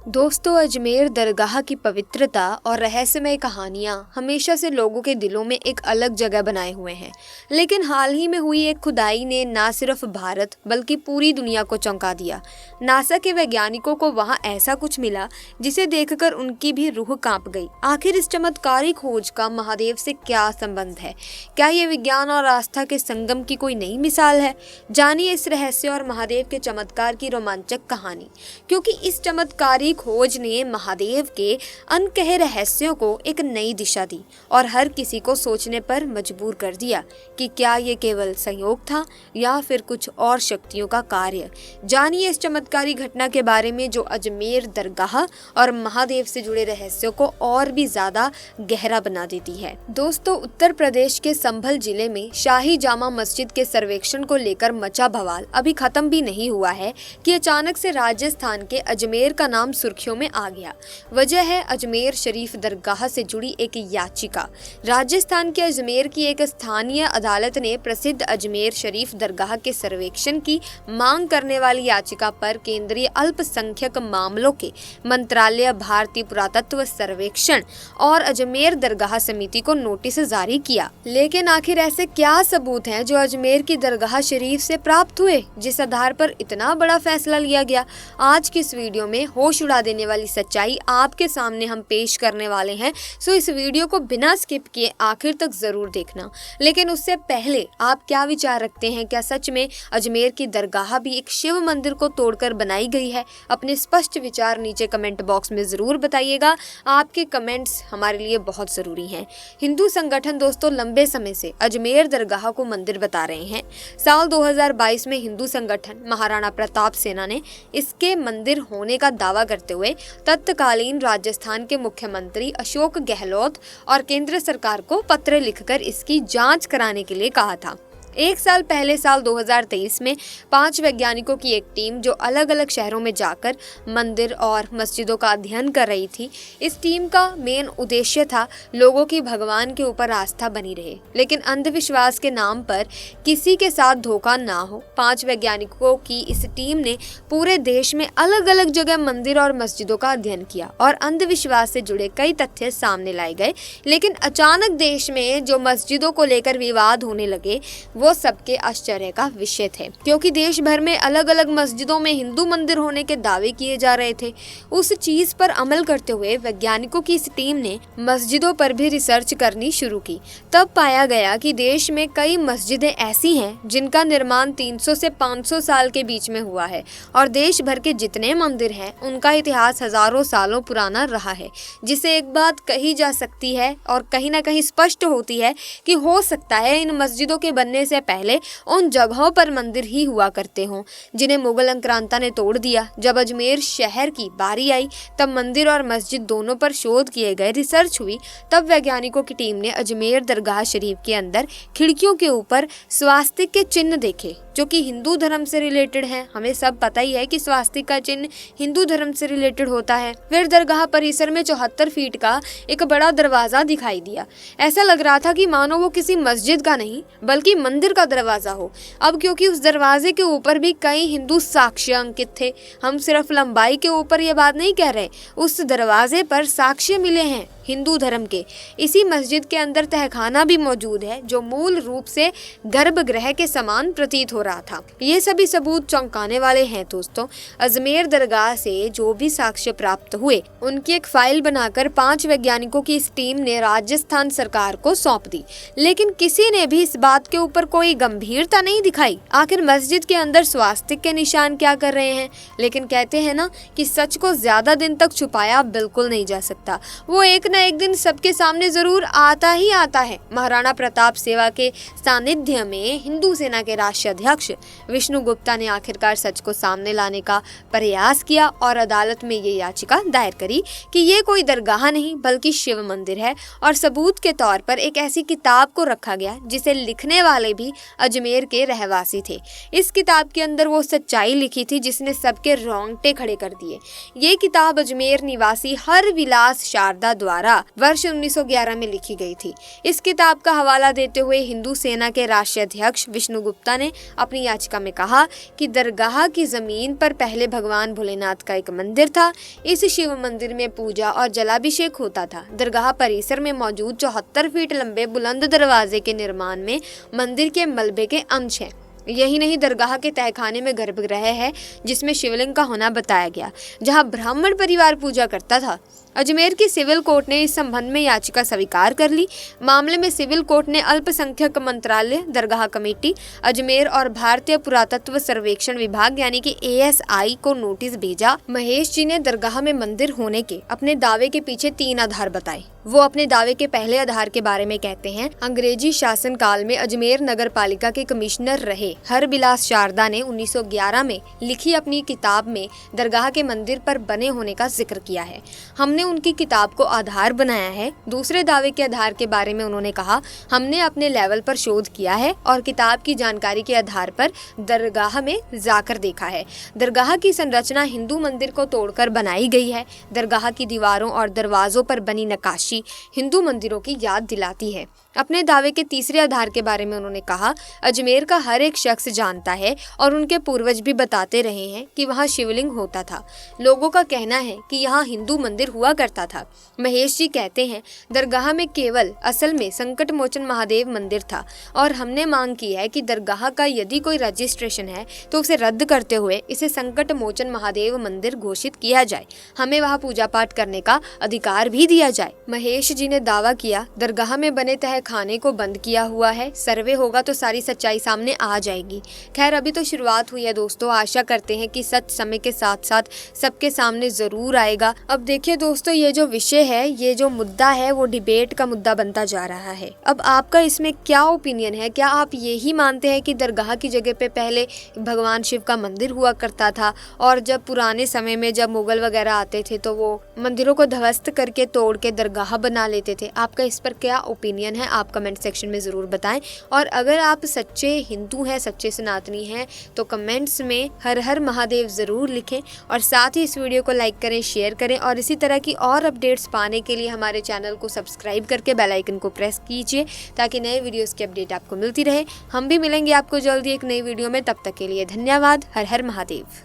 दोस्तों, अजमेर दरगाह की पवित्रता और रहस्यमय कहानियां हमेशा से लोगों के दिलों में एक अलग जगह बनाए हुए हैं। लेकिन हाल ही में हुई एक खुदाई ने न सिर्फ भारत बल्कि पूरी दुनिया को चौंका दिया। नासा के वैज्ञानिकों को वहां ऐसा कुछ मिला जिसे देखकर उनकी भी रूह कांप गई। आखिर इस चमत्कारी खोज का महादेव से क्या संबंध है? क्या ये विज्ञान और आस्था के संगम की कोई नई मिसाल है? जानिए इस रहस्य और महादेव के चमत्कार की रोमांचक कहानी, क्योंकि इस चमत्कारी खोज ने महादेव के अनकहे रहस्यों को एक नई दिशा दी और हर किसी को सोचने पर मजबूर कर दिया कि क्या ये केवल संयोग था या फिर कुछ और शक्तियों का कार्य। जानिए इस चमत्कारी घटना के बारे में जो अजमेर दरगाह और महादेव से जुड़े रहस्यों को और भी ज्यादा गहरा बना देती है। दोस्तों, उत्तर प्रदेश के संभल जिले में शाही जामा मस्जिद के सर्वेक्षण को लेकर मचा बवाल अभी खत्म भी नहीं हुआ है कि अचानक से राजस्थान के अजमेर का नाम सुर्खियों में आ गया। वजह है अजमेर शरीफ दरगाह से जुड़ी एक याचिका। राजस्थान के अजमेर की एक स्थानीय अदालत ने प्रसिद्ध अजमेर शरीफ दरगाह के सर्वेक्षण की मांग करने वाली याचिका पर केंद्रीय अल्पसंख्यक मामलों के मंत्रालय, भारतीय पुरातत्व सर्वेक्षण और अजमेर दरगाह समिति को नोटिस जारी किया। लेकिन आखिर ऐसे क्या सबूत हैं जो अजमेर की दरगाह शरीफ से प्राप्त हुए जिस आधार पर इतना बड़ा फैसला लिया गया? आज की इस वीडियो में होश उड़ा देने वाली सच्चाई आपके सामने हम पेश करने वाले हैं। सो इस वीडियो को बिना स्किप किए आखिर तक जरूर देखना। लेकिन उससे पहले आप क्या विचार रखते हैं? क्या सच में अजमेर की दरगाह भी एक शिव मंदिर को तोड़कर बनाई गई है? अपने स्पष्ट विचार नीचे कमेंट बॉक्स में जरूर बताइएगा। आपके कमेंट्स हमारे लिए बहुत जरूरी हैं। हिंदू संगठन दोस्तों लंबे समय से अजमेर दरगाह को मंदिर बता रहे हैं। साल 2022 में हिंदू संगठन महाराणा प्रताप सेना ने इसके मंदिर होने का दावा करते हुए तत्कालीन राजस्थान के मुख्यमंत्री अशोक गहलोत और केंद्र सरकार को पत्र लिखकर इसकी जांच कराने के लिए कहा था। एक साल पहले साल 2023 में 5 वैज्ञानिकों की एक टीम जो अलग अलग शहरों में जाकर मंदिर और मस्जिदों का अध्ययन कर रही थी। इस टीम का मेन उद्देश्य था लोगों की भगवान के ऊपर आस्था बनी रहे, लेकिन अंधविश्वास के नाम पर किसी के साथ धोखा ना हो। 5 वैज्ञानिकों की इस टीम ने पूरे देश में अलग अलग जगह मंदिर और मस्जिदों का अध्ययन किया और अंधविश्वास से जुड़े कई तथ्य सामने लाए गए। लेकिन अचानक देश में जो मस्जिदों को लेकर विवाद होने लगे वो सबके आश्चर्य का विषय थे, क्योंकि देश भर में अलग अलग मस्जिदों में हिंदू मंदिर होने के दावे किए जा रहे थे। उस चीज पर अमल करते हुए वैज्ञानिकों की इस टीम ने मस्जिदों पर भी रिसर्च करनी शुरू की। तब पाया गया कि देश में कई मस्जिदें ऐसी हैं जिनका निर्माण 300 से 500 साल के बीच में हुआ है और देश भर के जितने मंदिर हैं उनका इतिहास हजारों सालों पुराना रहा है। जिसे एक बात कही जा सकती है और कहीं ना कहीं स्पष्ट होती है कि हो सकता है इन मस्जिदों के बनने से पहले उन जगहों पर मंदिर ही हुआ करते हों जिन्हें मुगल आक्रांता ने तोड़ दिया। जब अजमेर शहर की बारी आई तब मंदिर और मस्जिद दोनों पर शोध किए गए, रिसर्च हुई। तब वैज्ञानिकों की टीम ने अजमेर दरगाह शरीफ के अंदर खिड़कियों के ऊपर स्वास्तिक के चिन्ह देखे जो कि हिंदू धर्म से रिलेटेड है। हमें सब पता ही है कि स्वास्तिक का चिन्ह हिंदू धर्म से रिलेटेड होता है। फिर दरगाह परिसर में 74 फीट का एक बड़ा दरवाजा दिखाई दिया। ऐसा लग रहा था कि मानो वो किसी मस्जिद का नहीं बल्कि मंदिर का दरवाजा हो। अब क्योंकि उस दरवाजे के ऊपर भी कई हिंदू साक्ष्य अंकित थे, हम सिर्फ लंबाई के ऊपर ये बात नहीं कह रहे, उस दरवाजे पर साक्ष्य मिले हैं हिंदू धर्म के। इसी मस्जिद के अंदर तहखाना भी मौजूद है जो मूल रूप से गर्भगृह के समान प्रतीत हो रहा था। ये सभी सबूत चौंकाने वाले हैं दोस्तों। अजमेर दरगाह से जो भी साक्ष्य प्राप्त हुए उनकी एक फाइल बनाकर 5 वैज्ञानिकों की इस टीम ने राजस्थान सरकार को सौंप दी। लेकिन किसी ने भी इस बात के ऊपर कोई गंभीरता नहीं दिखाई। आखिर मस्जिद के अंदर स्वास्तिक के निशान क्या कर रहे हैं? लेकिन कहते हैं ना कि सच को ज्यादा दिन तक छुपाया बिल्कुल नहीं जा सकता। वो एक एक दिन सबके सामने जरूर आता ही आता है। महाराणा प्रताप सेवा के सानिध्य में हिंदू सेना के राष्ट्रीय अध्यक्ष विष्णु गुप्ता ने आखिरकार सच को सामने लाने का प्रयास किया और अदालत में ये याचिका दायर करी कि ये कोई दरगाह नहीं बल्कि शिव मंदिर है। और सबूत के तौर पर एक ऐसी किताब को रखा गया जिसे लिखने वाले भी अजमेर के रहवासी थे। इस किताब के अंदर वो सच्चाई लिखी थी जिसने सबके रोंगटे खड़े कर दिए। ये किताब अजमेर निवासी हर विलास शारदा द्वारा द्वारा वर्ष 1911 में लिखी गई थी। इस किताब का हवाला देते हुए हिंदू सेना के राष्ट्रीय अध्यक्ष विष्णु गुप्ता ने अपनी याचिका में कहा कि दरगाह की जमीन पर पहले भगवान भोलेनाथ का एक मंदिर था। इस शिव मंदिर में पूजा और जलाभिषेक होता था। दरगाह परिसर में मौजूद 74 फीट लंबे बुलंद दरवाजे के निर्माण में मंदिर के मलबे के अंश हैं। यही नहीं, दरगाह के तहखाने में गर्भगृह है जिसमें शिवलिंग का होना बताया गया, जहां ब्राह्मण परिवार पूजा करता था। अजमेर की सिविल कोर्ट ने इस संबंध में याचिका स्वीकार कर ली। मामले में सिविल कोर्ट ने अल्पसंख्यक मंत्रालय, दरगाह कमेटी, अजमेर और भारतीय पुरातत्व सर्वेक्षण विभाग यानी कि ASI को नोटिस भेजा। महेश जी ने दरगाह में मंदिर होने के अपने दावे के पीछे 3 आधार बताए। वो अपने दावे के पहले आधार के बारे में कहते हैं, अंग्रेजी शासन काल में अजमेर नगर पालिका के कमिश्नर रहे हरबिलास शारदा ने 1911 में लिखी अपनी किताब में दरगाह के मंदिर पर बने होने का जिक्र किया है। हमने उनकी किताब को आधार बनाया है। दूसरे दावे के आधार के बारे में उन्होंने कहा, हमने अपने लेवल पर शोध किया है और किताब की जानकारी के आधार पर दरगाह में जाकर देखा है। दरगाह की संरचना हिंदू मंदिर को तोड़कर बनाई गई है। दरगाह की दीवारों और दरवाजों पर बनी नक्काशी हिंदू मंदिरों की याद दिलाती है। अपने दावे के तीसरे आधार के बारे में उन्होंने कहा, अजमेर का हर एक शख्स जानता है और उनके पूर्वज भी बताते रहे हैं कि वहाँ शिवलिंग होता था। लोगों का कहना है कि यहाँ हिंदू मंदिर हुआ करता था। महेश जी कहते हैं, दरगाह में केवल असल में संकट मोचन महादेव मंदिर था और हमने मांग की है कि दरगाह का यदि कोई रजिस्ट्रेशन है तो उसे रद्द करते हुए इसे संकट मोचन महादेव मंदिर घोषित किया जाए। हमें वहाँ पूजा पाठ करने का अधिकार भी दिया जाए। महेश जी ने दावा किया, दरगाह में बने खाने को बंद किया हुआ है। सर्वे होगा तो सारी सच्चाई सामने आ जाएगी। खैर, अभी तो शुरुआत हुई है दोस्तों। आशा करते हैं कि सच समय के साथ साथ सबके सामने जरूर आएगा। अब देखिए दोस्तों, ये जो विषय है, ये जो मुद्दा है, वो डिबेट का मुद्दा बनता जा रहा है। अब आपका इसमें क्या ओपिनियन है? क्या आप यही मानते हैं कि दरगाह की जगह पे पहले भगवान शिव का मंदिर हुआ करता था और जब पुराने समय में जब मुगल वगैरह आते थे तो वो मंदिरों को ध्वस्त करके तोड़ के दरगाह बना लेते थे? आपका इस पर क्या ओपिनियन है? आप कमेंट सेक्शन में ज़रूर बताएं। और अगर आप सच्चे हिंदू हैं, सच्चे सनातनी हैं, तो कमेंट्स में हर हर महादेव ज़रूर लिखें और साथ ही इस वीडियो को लाइक करें, शेयर करें और इसी तरह की और अपडेट्स पाने के लिए हमारे चैनल को सब्सक्राइब करके बेल आइकन को प्रेस कीजिए ताकि नए वीडियोस की अपडेट आपको मिलती रहे। हम भी मिलेंगे आपको जल्दी एक नई वीडियो में। तब तक के लिए धन्यवाद। हर हर महादेव।